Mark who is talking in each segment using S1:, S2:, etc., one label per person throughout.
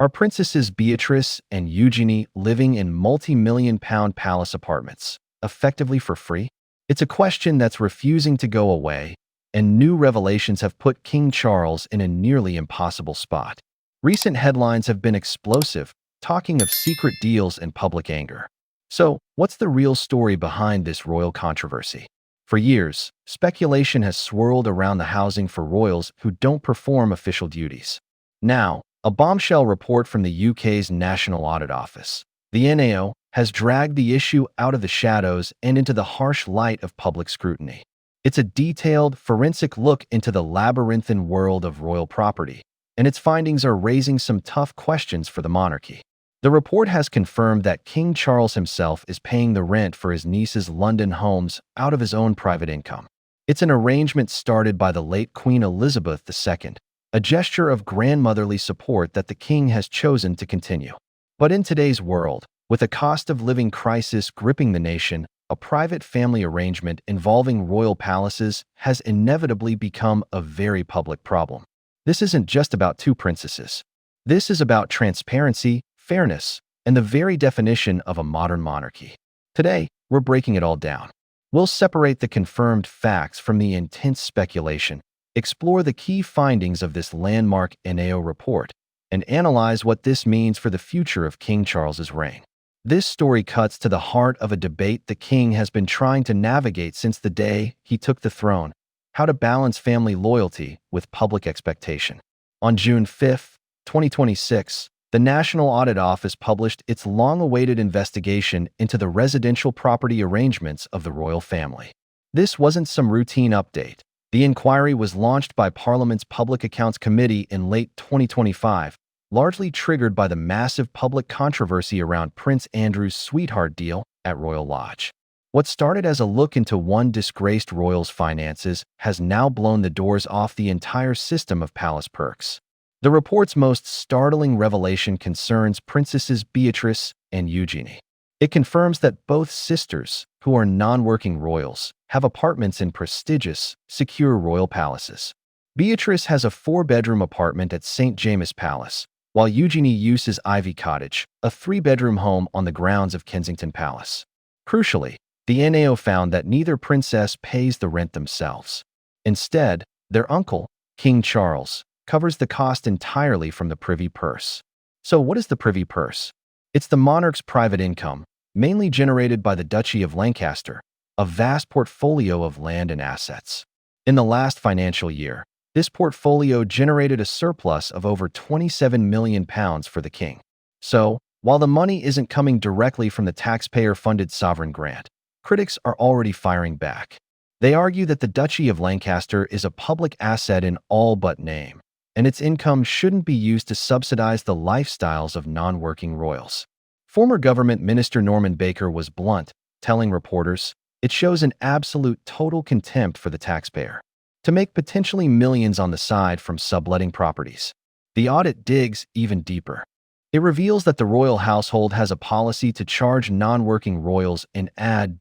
S1: Are Princesses Beatrice and Eugenie living in multi-million-pound palace apartments, effectively for free? It's a question that's refusing to go away, and new revelations have put King Charles in a nearly impossible spot. Recent headlines have been explosive, talking of secret deals and public anger. So, what's the real story behind this royal controversy? For years, speculation has swirled around the housing for royals who don't perform official duties. Now, a bombshell report from the UK's National Audit Office, the NAO, has dragged the issue out of the shadows and into the harsh light of public scrutiny. It's a detailed, forensic look into the labyrinthine world of royal property, and its findings are raising some tough questions for the monarchy. The report has confirmed that King Charles himself is paying the rent for his niece's London homes out of his own private income. It's an arrangement started by the late Queen Elizabeth II, a gesture of grandmotherly support that the king has chosen to continue. But in today's world, with a cost of living crisis gripping the nation, a private family arrangement involving royal palaces has inevitably become a very public problem. This isn't just about two princesses. This is about transparency, fairness, and the very definition of a modern monarchy. Today, we're breaking it all down. We'll separate the confirmed facts from the intense speculation, explore the key findings of this landmark NAO report, and analyze what this means for the future of King Charles's reign. This story cuts to the heart of a debate the king has been trying to navigate since the day he took the throne: how to balance family loyalty with public expectation. On June 5, 2026, the National Audit Office published its long-awaited investigation into the residential property arrangements of the royal family. This wasn't some routine update. The inquiry was launched by Parliament's Public Accounts Committee in late 2025, largely triggered by the massive public controversy around Prince Andrew's sweetheart deal at Royal Lodge. What started as a look into one disgraced royal's finances has now blown the doors off the entire system of palace perks. The report's most startling revelation concerns Princesses Beatrice and Eugenie. It confirms that both sisters, who are non-working royals, have apartments in prestigious, secure royal palaces. Beatrice has a 4-bedroom apartment at St. James's Palace, while Eugenie uses Ivy Cottage, a 3-bedroom home on the grounds of Kensington Palace. Crucially, the NAO found that neither princess pays the rent themselves. Instead, their uncle, King Charles, covers the cost entirely from the privy purse. So what is the privy purse? It's the monarch's private income, mainly generated by the Duchy of Lancaster, a vast portfolio of land and assets. In the last financial year, this portfolio generated a surplus of over £27 million for the king. So, while the money isn't coming directly from the taxpayer-funded sovereign grant, critics are already firing back. They argue that the Duchy of Lancaster is a public asset in all but name, and its income shouldn't be used to subsidize the lifestyles of non-working royals. Former government minister Norman Baker was blunt, telling reporters, "It shows an absolute total contempt for the taxpayer to make potentially millions on the side from subletting properties." The audit digs even deeper. It reveals that the royal household has a policy to charge non-working royals an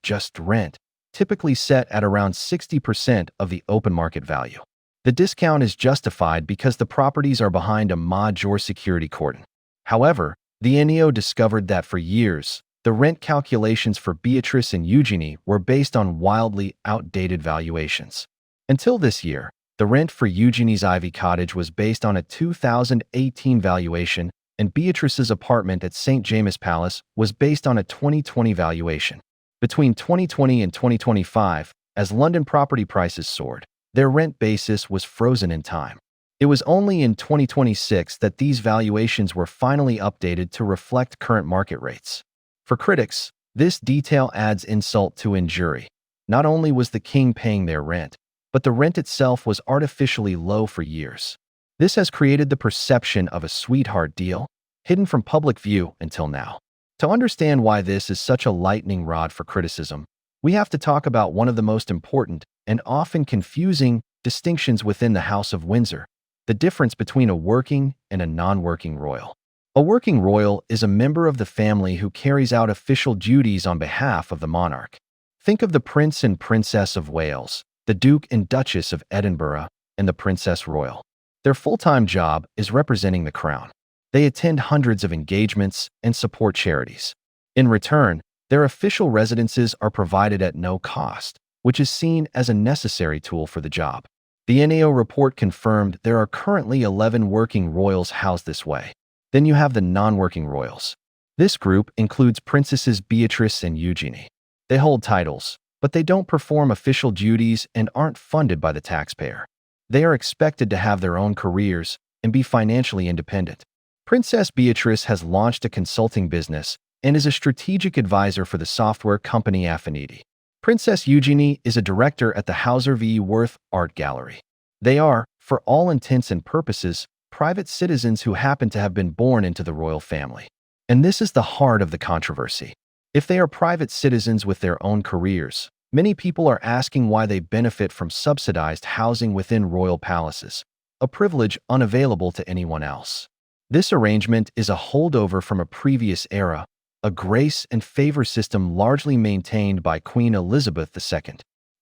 S1: just rent, typically set at around 60% of the open market value. The discount is justified because the properties are behind a major security cordon. However, the NAO discovered that for years, the rent calculations for Beatrice and Eugenie were based on wildly outdated valuations. Until this year, the rent for Eugenie's Ivy Cottage was based on a 2018 valuation, and Beatrice's apartment at St. James's Palace was based on a 2020 valuation. Between 2020 and 2025, as London property prices soared, their rent basis was frozen in time. It was only in 2026 that these valuations were finally updated to reflect current market rates. For critics, this detail adds insult to injury. Not only was the king paying their rent, but the rent itself was artificially low for years. This has created the perception of a sweetheart deal, hidden from public view until now. To understand why this is such a lightning rod for criticism, we have to talk about one of the most important and often confusing distinctions within the House of Windsor: the difference between a working and a non-working royal. A working royal is a member of the family who carries out official duties on behalf of the monarch. Think of the Prince and Princess of Wales, the Duke and Duchess of Edinburgh, and the Princess Royal. Their full-time job is representing the crown. They attend hundreds of engagements and support charities. In return, their official residences are provided at no cost, which is seen as a necessary tool for the job. The NAO report confirmed there are currently 11 working royals housed this way. Then you have the non-working royals. This group includes Princesses Beatrice and Eugenie. They hold titles, but they don't perform official duties and aren't funded by the taxpayer. They are expected to have their own careers and be financially independent. Princess Beatrice has launched a consulting business and is a strategic advisor for the software company Affinity. Princess Eugenie is a director at the Hauser V. Wirth Art Gallery. They are, for all intents and purposes, private citizens who happen to have been born into the royal family. And this is the heart of the controversy. If they are private citizens with their own careers, many people are asking why they benefit from subsidized housing within royal palaces, a privilege unavailable to anyone else. This arrangement is a holdover from a previous era, a grace and favor system largely maintained by Queen Elizabeth II.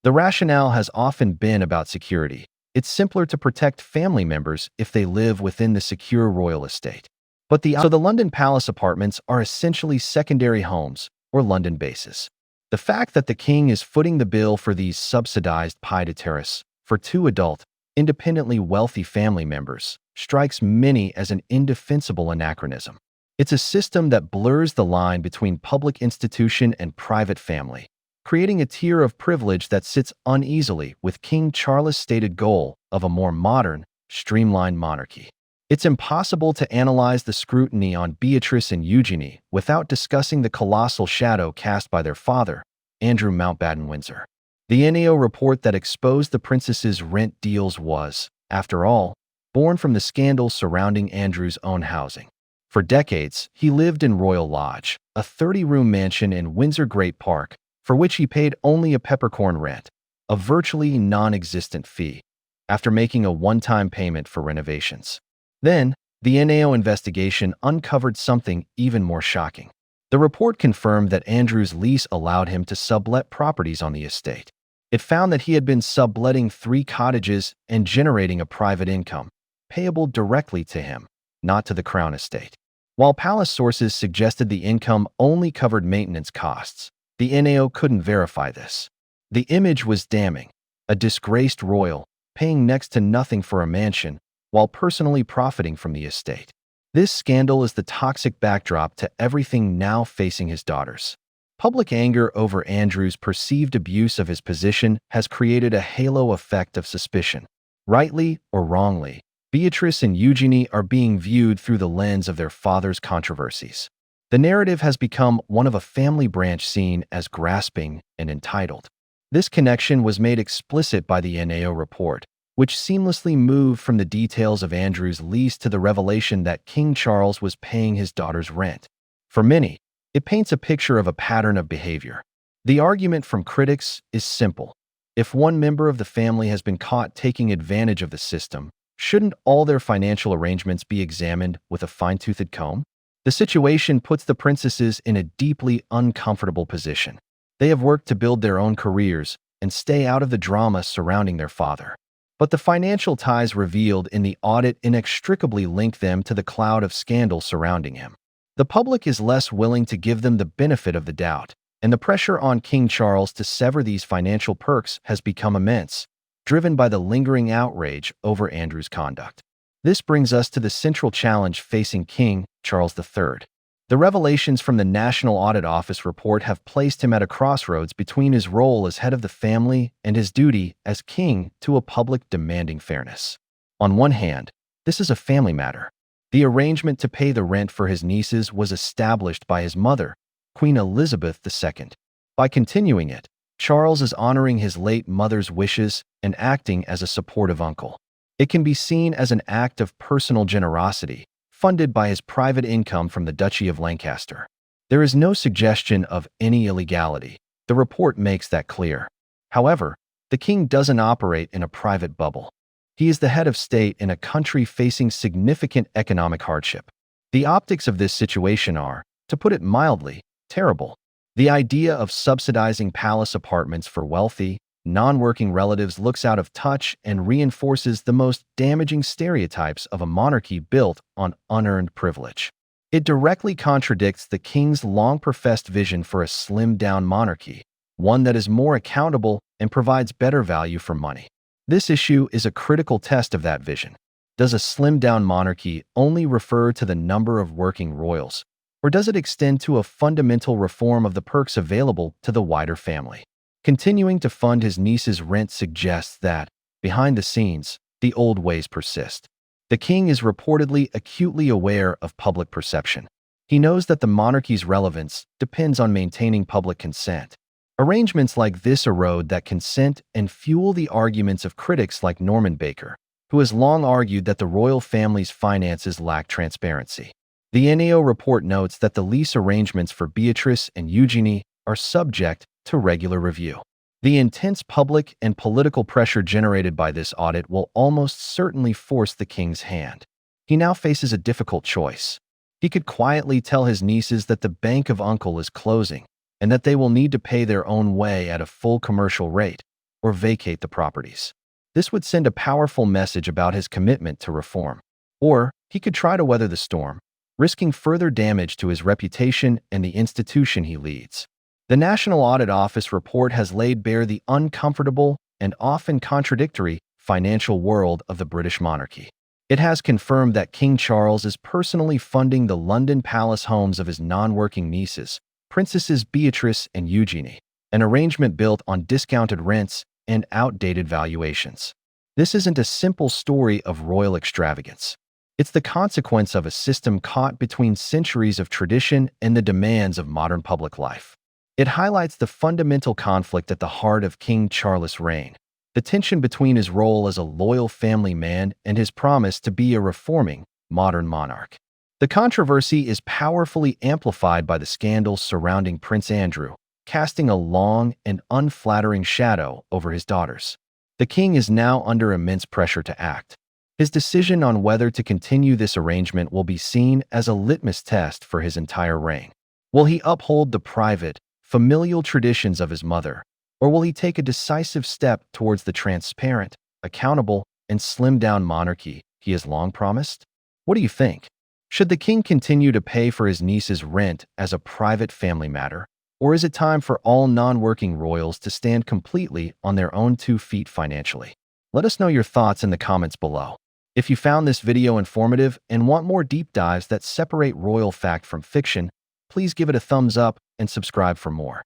S1: The rationale has often been about security. It's simpler to protect family members if they live within the secure royal estate. So the London Palace apartments are essentially secondary homes or London bases. The fact that the king is footing the bill for these subsidized pied-à-terre for two adult, independently wealthy family members strikes many as an indefensible anachronism. It's a system that blurs the line between public institution and private family, creating a tier of privilege that sits uneasily with King Charles' stated goal of a more modern, streamlined monarchy. It's impossible to analyze the scrutiny on Beatrice and Eugenie without discussing the colossal shadow cast by their father, Andrew Mountbatten-Windsor. The NAO report that exposed the princess's rent deals was, after all, born from the scandals surrounding Andrew's own housing. For decades, he lived in Royal Lodge, a 30-room mansion in Windsor Great Park, for which he paid only a peppercorn rent, a virtually non-existent fee, after making a one-time payment for renovations. Then, the NAO investigation uncovered something even more shocking. The report confirmed that Andrew's lease allowed him to sublet properties on the estate. It found that he had been subletting 3 cottages and generating a private income, payable directly to him, not to the Crown estate. While palace sources suggested the income only covered maintenance costs, the NAO couldn't verify this. The image was damning: a disgraced royal, paying next to nothing for a mansion, while personally profiting from the estate. This scandal is the toxic backdrop to everything now facing his daughters. Public anger over Andrew's perceived abuse of his position has created a halo effect of suspicion. Rightly or wrongly, Beatrice and Eugenie are being viewed through the lens of their father's controversies. The narrative has become one of a family branch seen as grasping and entitled. This connection was made explicit by the NAO report, which seamlessly moved from the details of Andrew's lease to the revelation that King Charles was paying his daughter's rent. For many, it paints a picture of a pattern of behavior. The argument from critics is simple. If one member of the family has been caught taking advantage of the system, shouldn't all their financial arrangements be examined with a fine-toothed comb? The situation puts the princesses in a deeply uncomfortable position. They have worked to build their own careers and stay out of the drama surrounding their father. But the financial ties revealed in the audit inextricably link them to the cloud of scandal surrounding him. The public is less willing to give them the benefit of the doubt, and the pressure on King Charles to sever these financial perks has become immense, driven by the lingering outrage over Andrew's conduct. This brings us to the central challenge facing King Charles III. The revelations from the National Audit Office report have placed him at a crossroads between his role as head of the family and his duty as king to a public demanding fairness. On one hand, this is a family matter. The arrangement to pay the rent for his nieces was established by his mother, Queen Elizabeth II. By continuing it, Charles is honoring his late mother's wishes and acting as a supportive uncle. It can be seen as an act of personal generosity, funded by his private income from the Duchy of Lancaster. There is no suggestion of any illegality. The report makes that clear. However, the king doesn't operate in a private bubble. He is the head of state in a country facing significant economic hardship. The optics of this situation are, to put it mildly, terrible. The idea of subsidizing palace apartments for wealthy, non-working relatives looks out of touch and reinforces the most damaging stereotypes of a monarchy built on unearned privilege. It directly contradicts the king's long-professed vision for a slimmed-down monarchy, one that is more accountable and provides better value for money. This issue is a critical test of that vision. Does a slimmed-down monarchy only refer to the number of working royals, or does it extend to a fundamental reform of the perks available to the wider family? Continuing to fund his niece's rent suggests that, behind the scenes, the old ways persist. The king is reportedly acutely aware of public perception. He knows that the monarchy's relevance depends on maintaining public consent. Arrangements like this erode that consent and fuel the arguments of critics like Norman Baker, who has long argued that the royal family's finances lack transparency. The NAO report notes that the lease arrangements for Beatrice and Eugenie are subject to regular review. The intense public and political pressure generated by this audit will almost certainly force the king's hand. He now faces a difficult choice. He could quietly tell his nieces that the bank of uncle is closing and that they will need to pay their own way at a full commercial rate, or vacate the properties. This would send a powerful message about his commitment to reform. Or he could try to weather the storm, risking further damage to his reputation and the institution he leads. The National Audit Office report has laid bare the uncomfortable and often contradictory financial world of the British monarchy. It has confirmed that King Charles is personally funding the London palace homes of his non-working nieces, Princesses Beatrice and Eugenie, an arrangement built on discounted rents and outdated valuations. This isn't a simple story of royal extravagance. It's the consequence of a system caught between centuries of tradition and the demands of modern public life. It highlights the fundamental conflict at the heart of King Charles' reign, the tension between his role as a loyal family man and his promise to be a reforming, modern monarch. The controversy is powerfully amplified by the scandals surrounding Prince Andrew, casting a long and unflattering shadow over his daughters. The king is now under immense pressure to act. His decision on whether to continue this arrangement will be seen as a litmus test for his entire reign. Will he uphold the private, familial traditions of his mother, or will he take a decisive step towards the transparent, accountable, and slimmed-down monarchy he has long promised? What do you think? Should the king continue to pay for his niece's rent as a private family matter, or is it time for all non-working royals to stand completely on their own 2 feet financially? Let us know your thoughts in the comments below. If you found this video informative and want more deep dives that separate royal fact from fiction, please give it a thumbs up and subscribe for more.